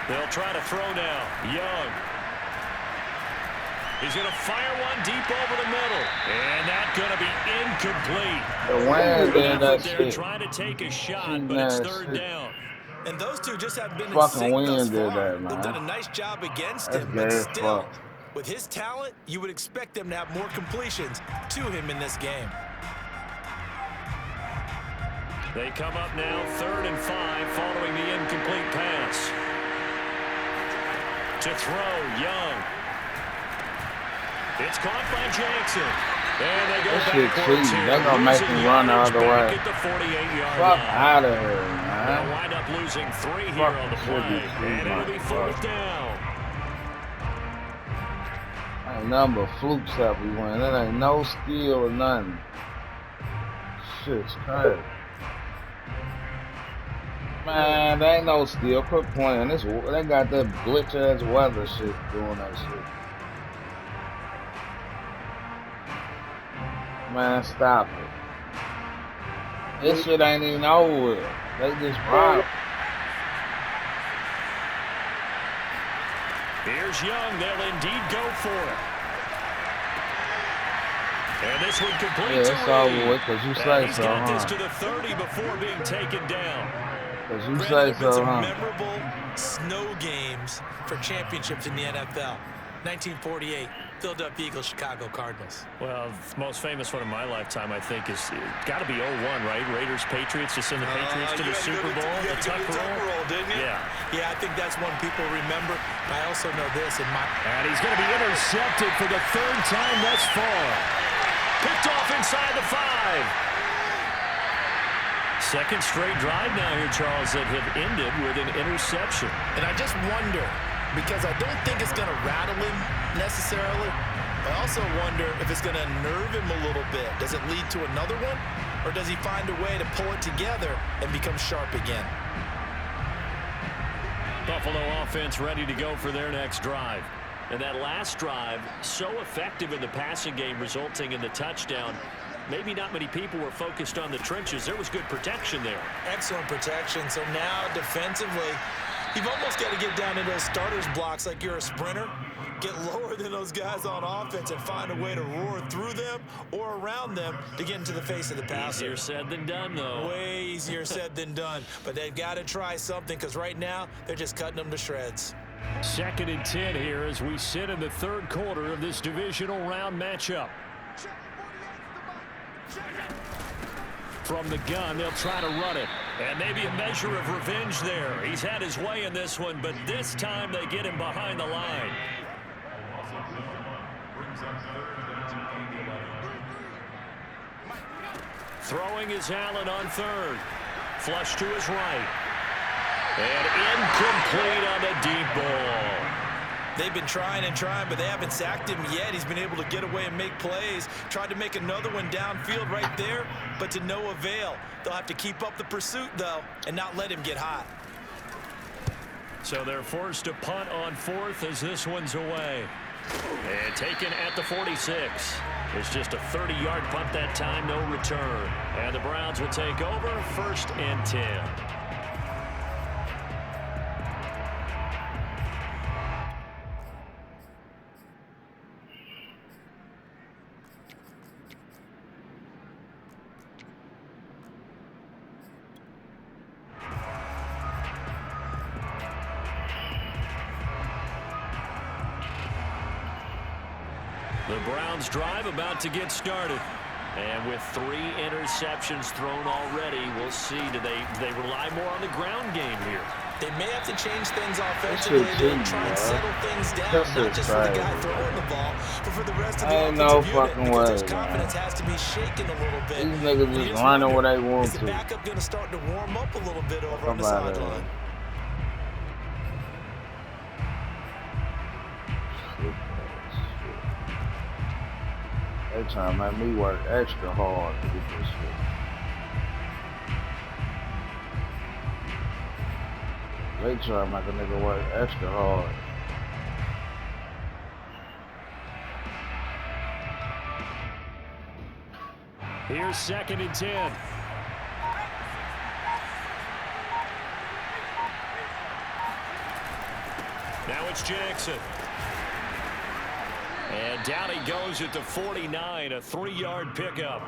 They'll try to throw now. Young. He's going to fire one deep over the middle. And that's going to be incomplete. The wind did that They're shit. trying to take a shot, but it's third down. And those two just have been in Fucking sync wind thus did far. that, man. They've done a nice job against That's him, but gay as still, fuck. with his talent, you would expect them to have more completions to him in this game. They come up now 3rd and 5 following the incomplete pass. To throw, Young. It's caught by Jackson. And they go backwards here. They're going to make him run the other way. At the 48-yard Fuck line. out of here, man. They'll wind up losing 3 here on the play. And it'll be 4th down. Ain't nothing but flukes help we win. That ain't no skill or nothing. Shit's crazy. Man, there ain't no skill. Quit playing. They got that glitch ass weather shit doing that shit. Man, stop it. This shit ain't even over with. They just robbed. Here's Young. They'll indeed go for it. And this one complete to it's over with because you say he's so, got this huh? to the 30 before being taken down. Because you Brandon, say so, huh? memorable snow games for championships in the NFL. 1948, Philadelphia Eagles, Chicago Cardinals. Well, the most famous one in my lifetime, I think, is got to be 01, right? Raiders, Patriots, to send the Patriots to the Super Bowl. The tuck roll, didn't you? Yeah, I think that's one people remember. I also know this in my... And he's going to be intercepted for the 3rd time thus far. Picked off inside the 5. Second straight drive now here, Charles, that have ended with an interception. And I just wonder, because I don't think it's going to rattle him necessarily. I also wonder if it's going to nerve him a little bit. Does it lead to another one? Or does he find a way to pull it together and become sharp again? Buffalo offense ready to go for their next drive. And that last drive, so effective in the passing game, resulting in the touchdown. Maybe not many people were focused on the trenches. There was good protection there. Excellent protection. So now defensively, you've almost got to get down to those starters blocks like you're a sprinter. Get lower than those guys on offense and find a way to roar through them or around them to get into the face of the passer. Easier said than done, though. Way easier said than done. But they've got to try something because right now they're just cutting them to shreds. 2nd and 10 here as we sit in the 3rd quarter of this divisional round matchup. From the gun, they'll try to run it. And maybe a measure of revenge there. He's had his way in this one, but this time they get him behind the line. Throwing is Allen on 3rd. Flush to his right. And incomplete on the deep ball. They've been trying and trying, but they haven't sacked him yet. He's been able to get away and make plays. Tried to make another one downfield right there, but to no avail. They'll have to keep up the pursuit, though, and not let him get hot. So they're forced to punt on 4th as this one's away. And taken at the 46. It's just a 30-yard punt that time, no return. And the Browns will take over 1st and 10. The Browns drive about to get started. And with 3 interceptions thrown already, we'll see. Do they rely more on the ground game here? They may have to change things offensively to try and settle things down, not just for the guy throwing the ball, but for the rest of the offensive unit, because their confidence has to be shaken a little bit. These niggas just running where they want to. Is the backup going to start to warm up a little bit over on the sideline? They trying to make me work extra hard to get this shit. They try to make a nigga work extra hard. Here's 2nd and 10. Now it's Jackson. And down he goes at the 49, a 3-yard pickup.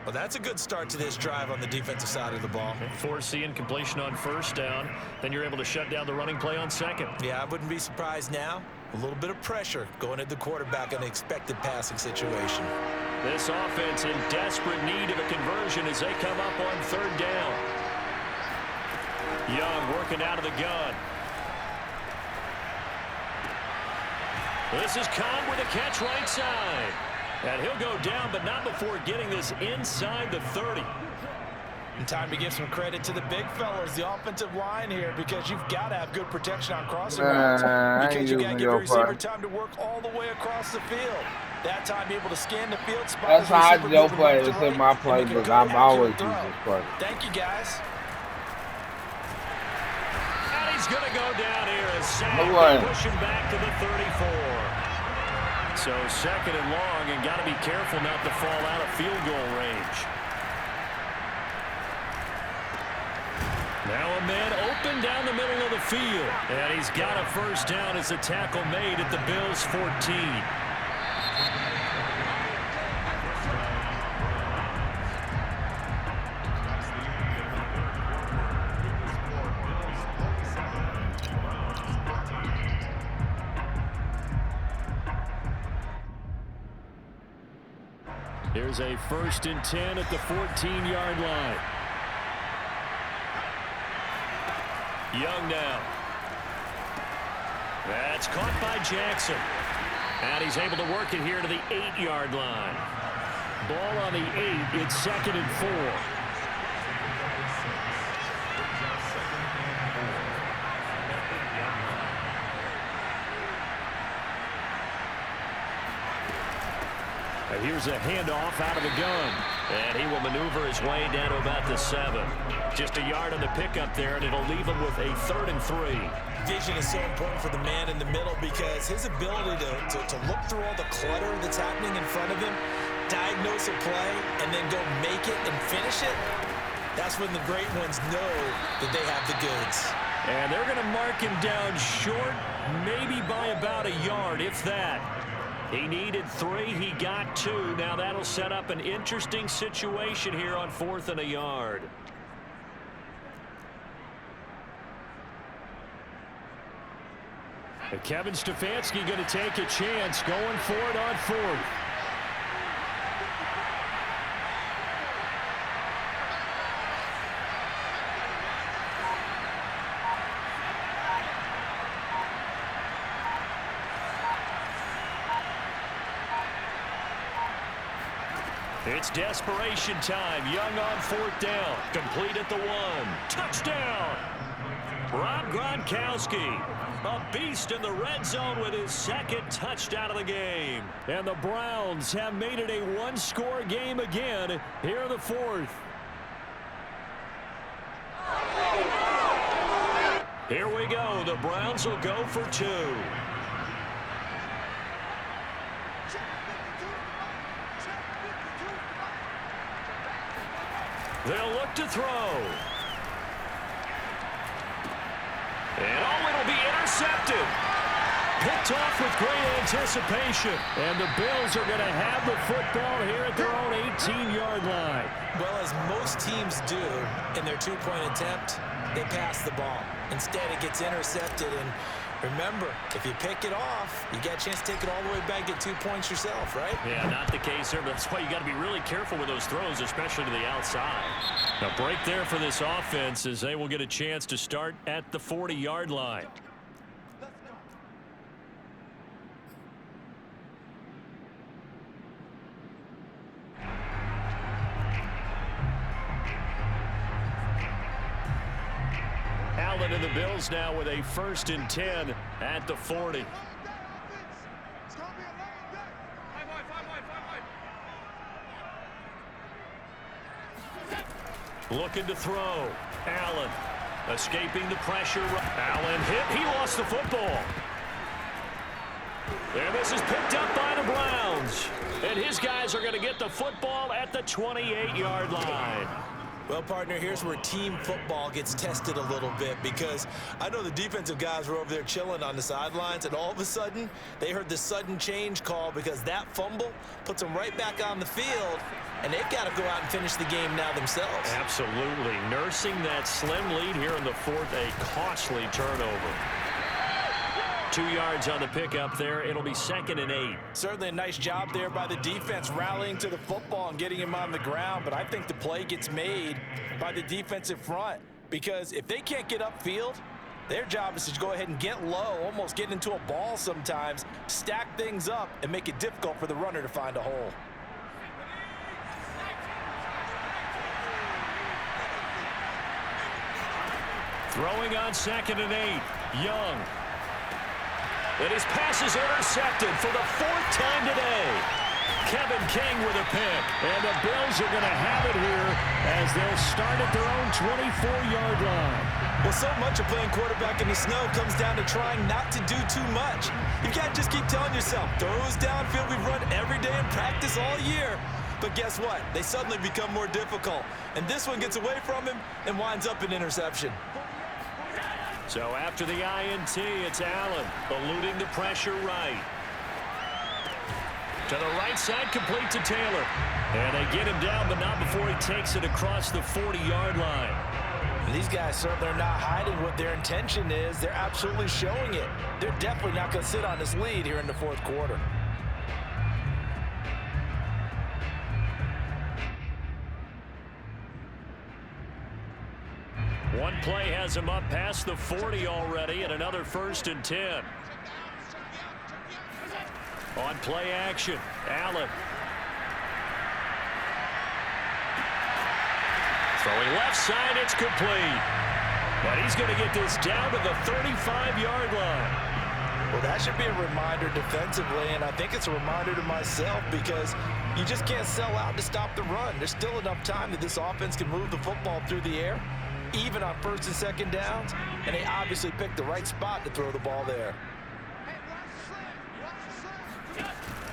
Well, that's a good start to this drive on the defensive side of the ball. Force the incompletion on first down. Then you're able to shut down the running play on second. Yeah, I wouldn't be surprised now. A little bit of pressure going at the quarterback in an expected passing situation. This offense in desperate need of a conversion as they come up on third down. Young working out of the gun. This is Cobb with a catch right side. And he'll go down, but not before getting this inside the 30. And time to give some credit to the big fellas, the offensive line here, because you've got to have good protection on crossing routes. Because you got to give your receiver time to work all the way across the field. That time, be able to scan the field spot. That's how I do play. It's in my playbook. I'm always using this play. Thank you, guys. And he's going to go down here and sack, push him back to the 34. So second and long, and got to be careful not to fall out of field goal range. Now a man open down the middle of the field. And he's got a first down as a tackle made at the Bills' 14. Here's a 1st and 10 at the 14-yard line. Young now. That's caught by Jackson. And he's able to work it here to the 8-yard line. Ball on the 8. It's 2nd and 4. Here's a handoff out of the gun. And he will maneuver his way down to about the 7. Just a yard on the pickup there, and it'll leave him with a 3rd and 3. Vision is so important for the man in the middle because his ability to look through all the clutter that's happening in front of him, diagnose a play, and then go make it and finish it, that's when the great ones know that they have the goods. And they're going to mark him down short, maybe by about a yard, if that. He needed 3. He got 2. Now that'll set up an interesting situation here on 4th and a yard. And Kevin Stefanski going to take a chance going for it on 4th. It's desperation time. Young on 4th down. Complete at the 1. Touchdown! Rob Gronkowski, a beast in the red zone with his 2nd touchdown of the game. And the Browns have made it a 1-score game again here in the 4th. Here we go. The Browns will go for 2. They'll look to throw. And it'll be intercepted. Picked off with great anticipation. And the Bills are going to have the football here at their own 18-yard line. Well, as most teams do in their 2-point attempt, they pass the ball. Instead, it gets intercepted. And remember, if you pick it off, you got a chance to take it all the way back, get 2 points yourself, right? Yeah, not the case here, but that's why you got to be really careful with those throws, especially to the outside. A break there for this offense as they will get a chance to start at the 40-yard line. Allen and the Bills now with a 1st and 10 at the 40. Looking to throw. Allen escaping the pressure. Allen hit. He lost the football. And this is picked up by the Browns. And his guys are going to get the football at the 28-yard line. Well, partner, here's where team football gets tested a little bit, because I know the defensive guys were over there chilling on the sidelines, and all of a sudden, they heard the sudden change call because that fumble puts them right back on the field, and they've got to go out and finish the game now themselves. Absolutely. Nursing that slim lead here in the fourth, a costly turnover. 2 yards on the pickup there. It'll be 2nd and 8. Certainly a nice job there by the defense, rallying to the football and getting him on the ground. But I think the play gets made by the defensive front, because if they can't get upfield, their job is to go ahead and get low, almost get into a ball sometimes, stack things up, and make it difficult for the runner to find a hole. Throwing on 2nd and 8. Young. And his pass is intercepted for the 4th time today. Kevin King with a pick. And the Bills are going to have it here as they'll start at their own 24-yard line. Well, so much of playing quarterback in the snow comes down to trying not to do too much. You can't just keep telling yourself, throws downfield we've run every day in practice all year. But guess what? They suddenly become more difficult. And this one gets away from him and winds up an interception. So after the INT, it's Allen eluding the pressure right. To the right side, complete to Taylor. And they get him down, but not before he takes it across the 40-yard line. And these guys certainly are not hiding what their intention is. They're absolutely showing it. They're definitely not going to sit on this lead here in the fourth quarter. One play has him up past the 40 already, and another 1st and 10. On play action, Allen. Throwing left side, it's complete. But he's going to get this down to the 35-yard line. Well, that should be a reminder defensively, and I think it's a reminder to myself, because you just can't sell out to stop the run. There's still enough time that this offense can move the football through the air, even on 1st and 2nd downs, and they obviously picked the right spot to throw the ball there.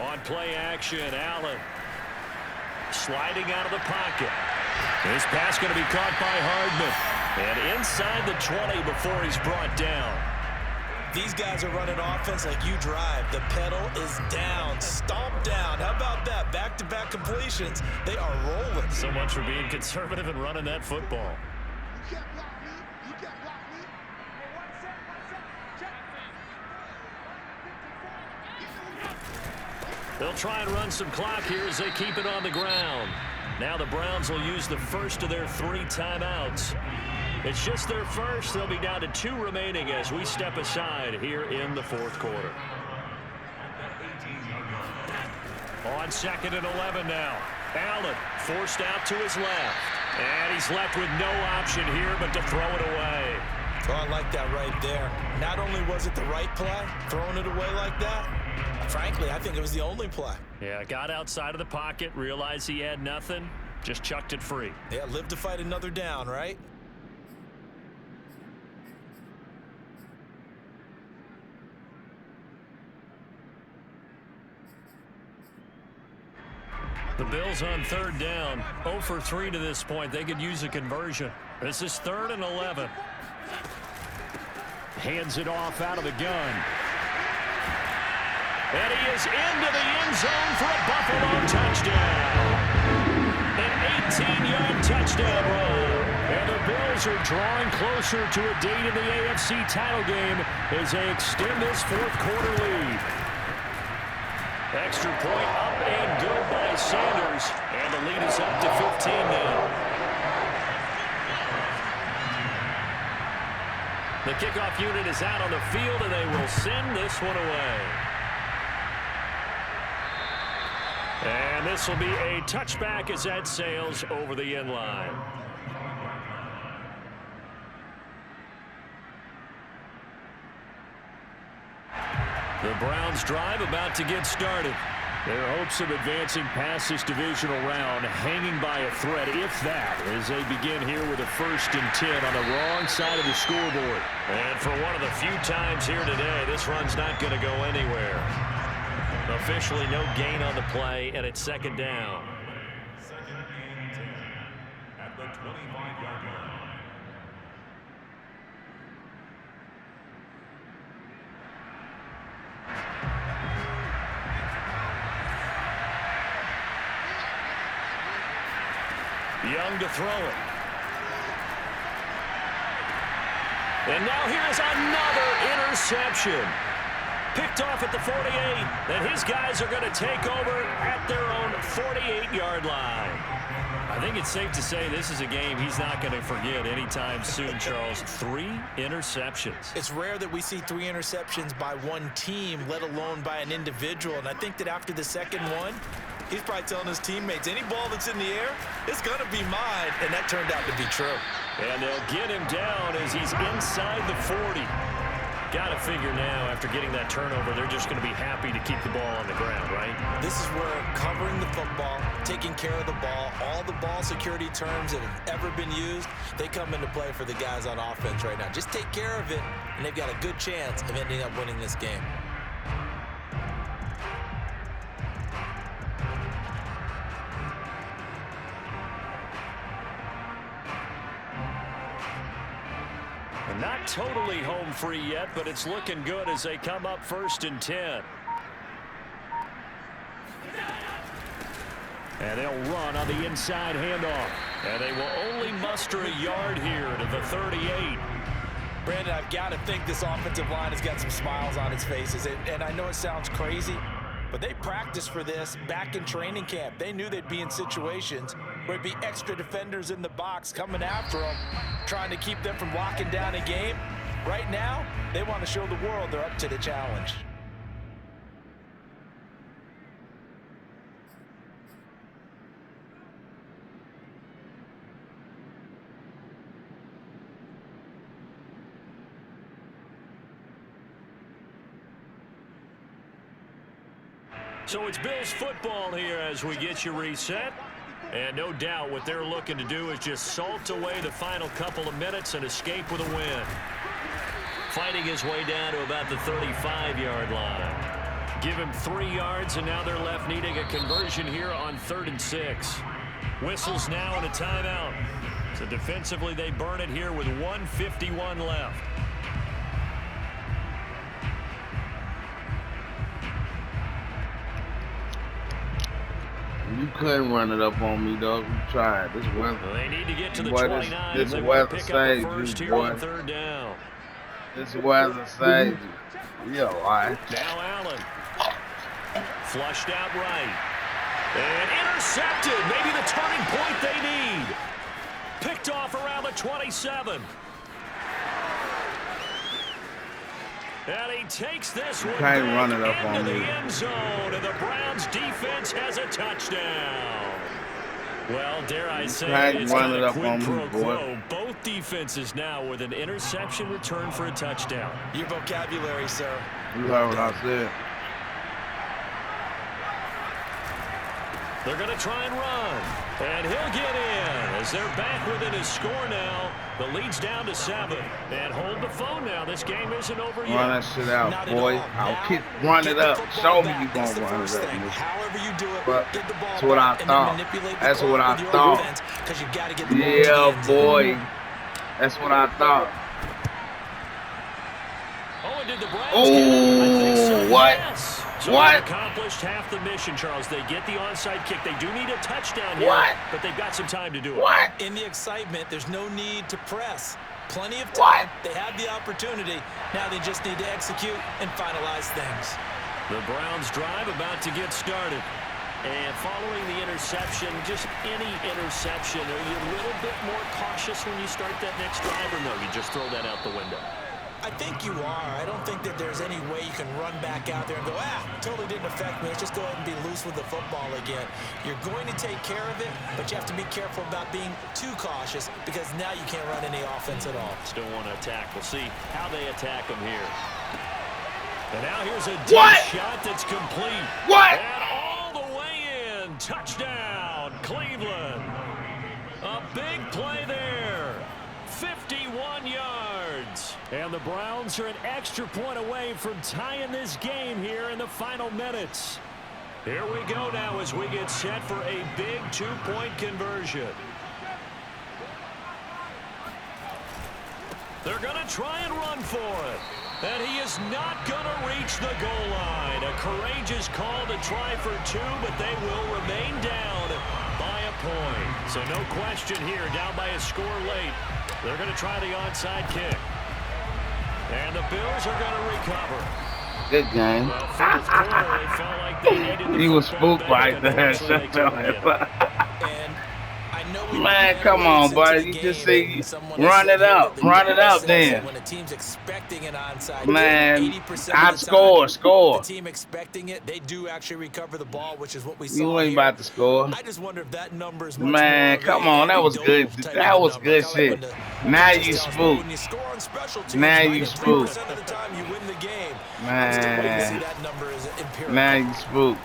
On play action, Allen sliding out of the pocket. His pass going to be caught by Hardman, and inside the 20 before he's brought down. These guys are running offense like you drive. The pedal is down, stomp down. How about that? Back-to-back completions. They are rolling. So much for being conservative and running that football. They'll try and run some clock here as they keep it on the ground. Now the Browns will use the first of their 3 timeouts. It's just their first. They'll be down to 2 remaining as we step aside here in the fourth quarter. On 2nd and 11 now. Allen forced out to his left. And he's left with no option here but to throw it away. Oh, I like that right there. Not only was it the right play, throwing it away like that, frankly, I think it was the only play. Yeah, got outside of the pocket, realized he had nothing, just chucked it free. Yeah, live to fight another down, right? The Bills on 3rd down, 0 for 3 to this point. They could use a conversion. This is 3rd and 11. Hands it off out of the gun. And he is into the end zone for a Buffalo touchdown. An 18-yard touchdown run. And the Bills are drawing closer to a date in the AFC title game as they extend this fourth quarter lead. Extra point up and good by Sanders. And the lead is up to 15 now. The kickoff unit is out on the field, and they will send this one away. And this will be a touchback as that sails over the end line. The Browns drive about to get started. Their hopes of advancing past this divisional round hanging by a thread, if that, as they begin here with a 1st and 10 on the wrong side of the scoreboard. And for one of the few times here today, this run's not going to go anywhere. Officially no gain on the play, and it's 2nd down. Second and 10 at the 25. Young to throw it. And now here's another interception. Picked off at the 48, and his guys are going to take over at their own 48-yard line. I think it's safe to say this is a game he's not going to forget anytime soon, Charles. 3 interceptions. It's rare that we see 3 interceptions by one team, let alone by an individual. And I think that after the second one, he's probably telling his teammates, any ball that's in the air, it's going to be mine. And that turned out to be true. And they'll get him down as he's inside the 40. Got to figure now, after getting that turnover, they're just going to be happy to keep the ball on the ground, right? This is where covering the football, taking care of the ball, all the ball security terms that have ever been used, they come into play for the guys on offense right now. Just take care of it, and they've got a good chance of ending up winning this game. Not totally home free yet, but it's looking good as they come up 1st and 10. And they'll run on the inside handoff. And they will only muster a yard here to the 38. Brandon, I've got to think this offensive line has got some smiles on its faces. And I know it sounds crazy, but they practiced for this back in training camp. They knew they'd be in situations where it'd be extra defenders in the box coming after them, trying to keep them from locking down a game. Right now, they want to show the world they're up to the challenge. So it's Bills football here as we get you reset. And no doubt what they're looking to do is just salt away the final couple of minutes and escape with a win. Fighting his way down to about the 35-yard line. Give him 3 yards, and now they're left needing a conversion here on 3rd and 6. Whistles now and a timeout. So defensively they burn it here with 1:51 left. You couldn't run it up on me, dog. You tried. This weather. Well, they need to get to the boy, 29 this as they weather want to pick up saves the first you, here on boy. 3rd down. This weather saves you. Yeah, all right. Now Allen. Flushed out right. And intercepted. Maybe the turning point they need. Picked off around the 27. And he takes this one Can't back run it up into on the me. end zone, and the Browns defense has a touchdown. Well, dare I say, can't it's run not it a up quid on me, pro boy. quo. Both defenses now with an interception return for a touchdown. Your vocabulary, sir. You heard what I said. They're going to try and run. And he'll get in as they're back within his score now. The lead's down to 7. And hold the phone now. This game isn't over yet. Run that shit out, Not at boy. all. I'll Now, keep run get it the up. football Show me back. you That's gonna the run first it up. thing. nigga. However you do it, But get the ball that's what back I and then thought. manipulate the That's clock what I with your thought. offense, 'cause you got to get the ball to the Yeah, end zone. boy. That's what I thought. Oh, and did the Browns get it? I think so, Oh, what? yes. So What? they've accomplished half the mission, Charles. They get the onside kick. They do need a touchdown here, What? but they've got some time to do it. What? In the excitement, there's no need to press. Plenty of What? time. They have the opportunity. Now they just need to execute and finalize things. The Browns drive about to get started. And following the interception, just any interception, are you a little bit more cautious when you start that next drive, or no, you just throw that out the window? I think you are. I don't think that there's any way you can run back out there and go, totally didn't affect me. Let's just go ahead and be loose with the football again. You're going to take care of it, but you have to be careful about being too cautious because now you can't run any offense at all. Still want to attack. We'll see how they attack them here. And now here's a deep shot that's complete. What? And all the way in. Touchdown, Cleveland. A big play there. 51 yards. And the Browns are an extra point away from tying this game here in the final minutes. Here we go now as we get set for a big 2-point conversion. They're going to try and run for it. And he is not going to reach the goal line. A courageous call to try for 2, but they will remain down by a point. So no question here, down by a score late. They're going to try the onside kick. And the Bills are going to recover. Good game. Well, fourth quarter, they felt like they needed the He was football spooked back, right but there. unfortunately, they couldn't get it. And I know we Man, come on, buddy. You just see, run it up then. When a team's expecting an onside Man, kick, 80% of the outscore, score. the team expecting it, they do actually recover the ball, which is what we saw You ain't here. about to score. I just wonder if that number is much Man, more come of a on, that was Andy good. Dove type That of was number. good Kinda like shit. when the Now coaches you tell us, spooked. when you score on special teams, Now you 93% spooked. of the time you win the game. Man. I'm still waiting to see that number is empirical. Now you spooked.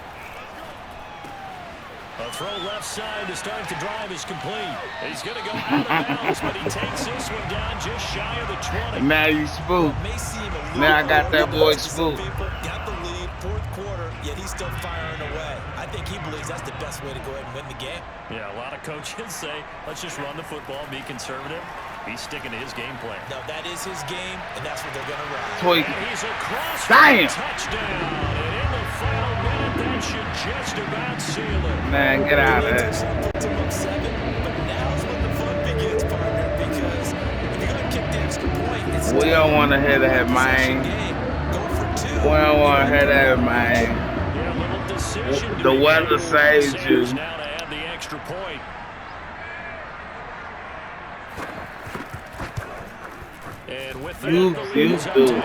A throw left side to start the drive is complete. He's going to go out of bounds, but he takes this one down just shy of the 20. Now you spooked. May seem a little Now I got that boy unorthodox to some spooked. people. Got the lead, fourth quarter, yet he's still firing away. I think he believes that's the best way to go ahead and win the game. Yeah, a lot of coaches say, let's just run the football, be conservative. He's sticking to his game plan. No, that is his game, and that's what they're going to ride. Tweak. And he's across for Damn. a touchdown. And in the final minute, that should just about seal it. Man, get out of there. Puts him up 7, but now's when the fun begins, partner, because if you're going to kick the extra point, it's We don't want to hear that, possession man. game. Go for 2. We don't want to hear that, man. Yeah, a little decision to The be weather made. saves you. Sanders now to add the extra point. And with that, You the lead is up do. to 8.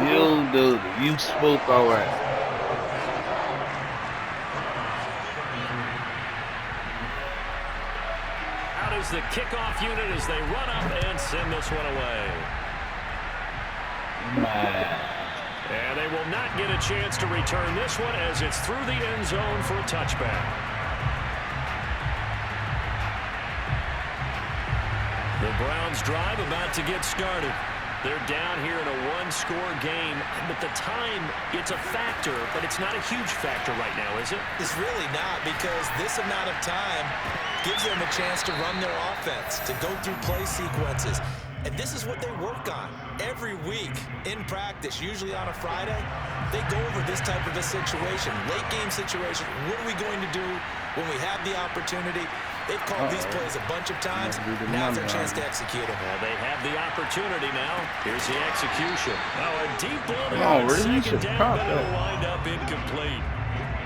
You do. You spook already. Out is the kickoff unit as they run up and send this one away. Man. And they will not get a chance to return this one as it's through the end zone for a touchback. The Browns drive about to get started. They're down here in a one-score game, but the time, it's a factor, but it's not a huge factor right now, is it? It's really not, because this amount of time gives them a chance to run their offense, to go through play sequences. And this is what they work on every week in practice, usually on a Friday. They go over this type of a situation, late game situation. What are we going to do when we have the opportunity? They've called these plays a bunch of times. Now's their chance to execute them. Well, they have the opportunity now. Here's the execution. Oh, a deep ball there Oh, on really? You second should down, caught but it'll that. wind up incomplete.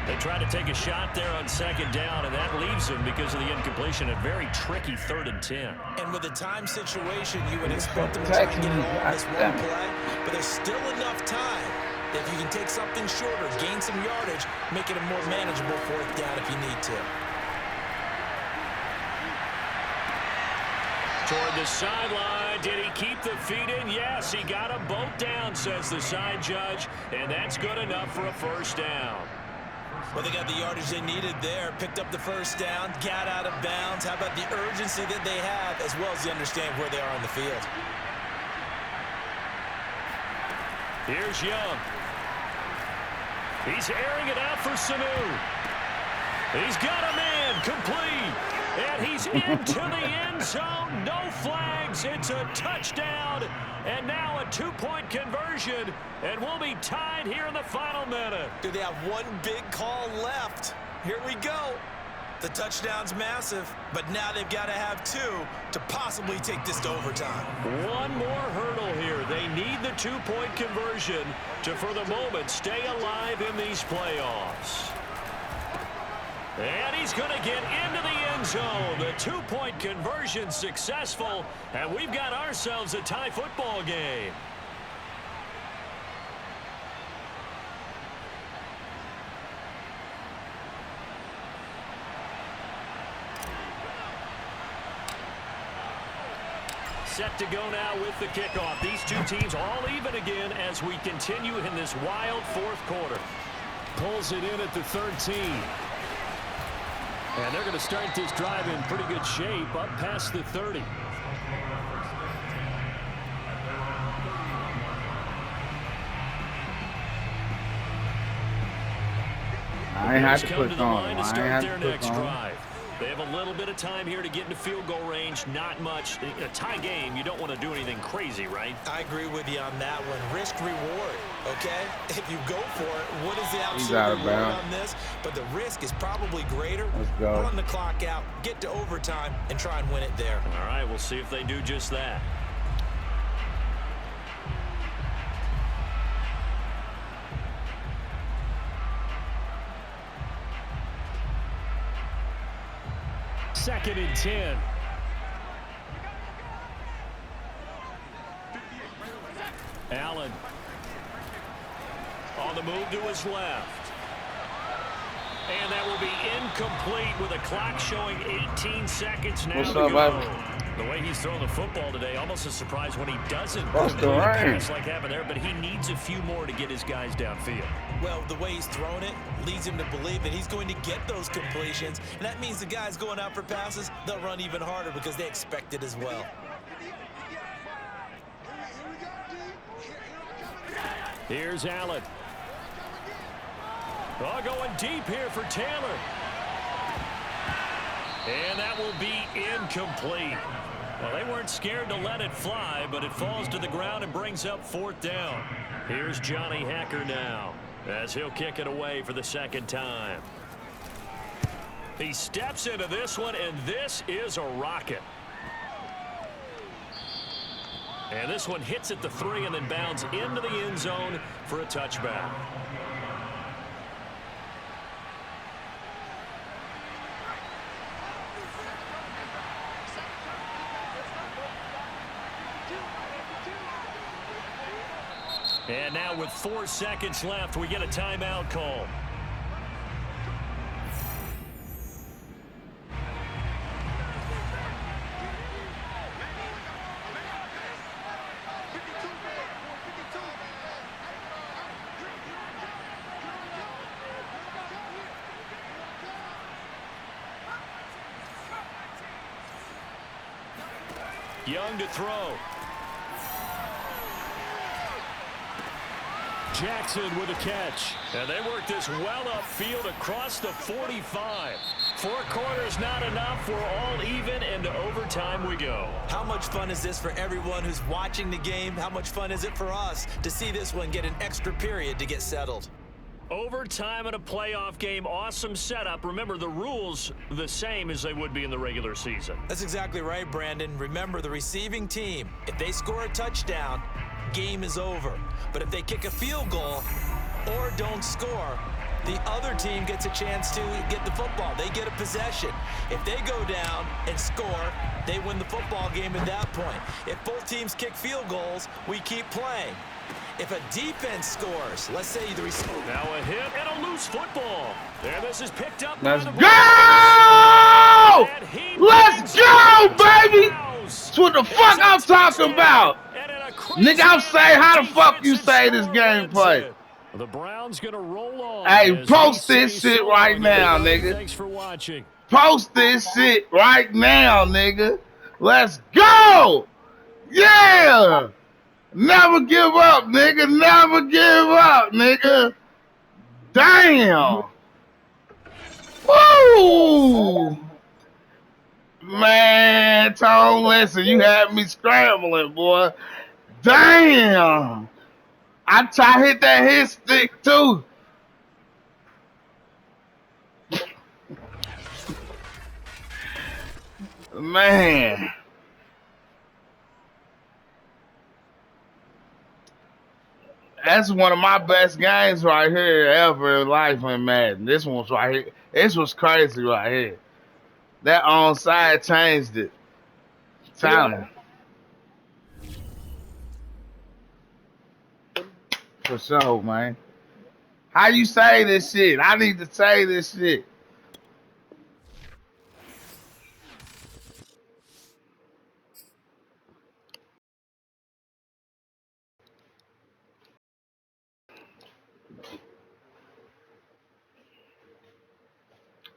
They try to take a shot there on second down, and that leaves them, because of the incompletion, a very tricky 3rd and 10. And with a time situation, you would expect them to try and get it all in this one play. But there's still enough time. If you can take something shorter, gain some yardage, make it a more manageable 4th down if you need to. Toward the sideline, did he keep the feet in? Yes, he got them both down, says the side judge, and that's good enough for a 1st down. Well, they got the yardage they needed there, picked up the 1st down, got out of bounds. How about the urgency that they have, as well as the understanding where they are on the field? Here's Young. He's airing it out for Sanu. He's got a man, complete. And he's into the end zone. No flags. It's a touchdown. And now a 2-point conversion. And we'll be tied here in the final minute. Do they have one big call left? Here we go. The touchdown's massive, but now they've got to have 2 to possibly take this to overtime. One more hurdle here. They need the 2-point conversion to, for the moment, stay alive in these playoffs. And he's going to get into the end zone. The 2-point conversion successful, and we've got ourselves a tie football game. Set to go now with the kickoff. These two teams all even again as we continue in this wild 4th quarter. Pulls it in at the 13. And they're going to start this drive in pretty good shape up past the 30. I ain't have to Come click to the on line him. to I ain't start have their to click next on him. drive. They have a little bit of time here to get into field goal range. Not much. In a tie game, you don't want to do anything crazy, right? I agree with you on that one. Risk reward, okay? If you go for it, what is the absolute reward on this? But the risk is probably greater. Let's go. Run the clock out, get to overtime, and try and win it there. All right, we'll see if they do just that. Second and 10. Allen on the move to his left. And that will be incomplete with a clock showing 18 seconds now to go. The way he's throwing the football today, almost a surprise when he doesn't pass like happened there, but he needs a few more to get his guys downfield. Well, the way he's thrown it leads him to believe that he's going to get those completions, and that means the guys going out for passes, they'll run even harder because they expect it as well. Here's Allen. Oh, going deep here for Taylor. And that will be incomplete. Well, they weren't scared to let it fly, but it falls to the ground and brings up fourth down. Here's Johnny Hacker now, as he'll kick it away for the second time. He steps into this one, and this is a rocket. And this one hits at the 3 and then bounds into the end zone for a touchback. And now with 4 seconds left, we get a timeout call. Young to throw. Jackson with a catch. And they work this well upfield across the 45. 4 quarters not enough. We're all even, and to overtime we go. How much fun is this for everyone who's watching the game? How much fun is it for us to see this one get an extra period to get settled? Overtime in a playoff game, awesome setup. Remember, the rules the same as they would be in the regular season. That's exactly right, Brandon. Remember, the receiving team, if they score a touchdown, game is over. But if they kick a field goal or don't score, the other team gets a chance to get the football. They get a possession. If they go down and score, they win the football game at that point. If both teams kick field goals, we keep playing. If a defense scores, let's say the receiver. Now a hit and a loose football. There, this is picked up. Let's go! Let's go, baby! That's what the fuck I'm talking about. Nigga, I'm saying, how the fuck you say this gameplay? The Browns gonna roll on. Hey, post this shit right now, nigga. Thanks for watching. Post this shit right now, nigga. Let's go! Yeah! Never give up, nigga. Never give up, nigga. Damn. Woo! Man, Tone, listen, you had me scrambling, boy. Damn. I hit that hit stick, too. Man. That's one of my best games right here ever in life in Madden. This one's right here. This was crazy right here. That onside changed it. Talent. For sure, man. How you say this shit? I need to say this shit.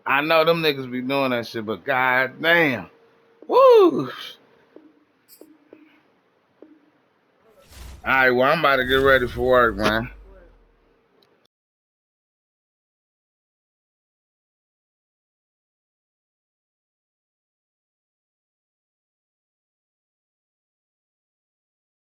I know them niggas be doing that shit, but god damn. Woo! Alright, well, I'm about to get ready for work, man.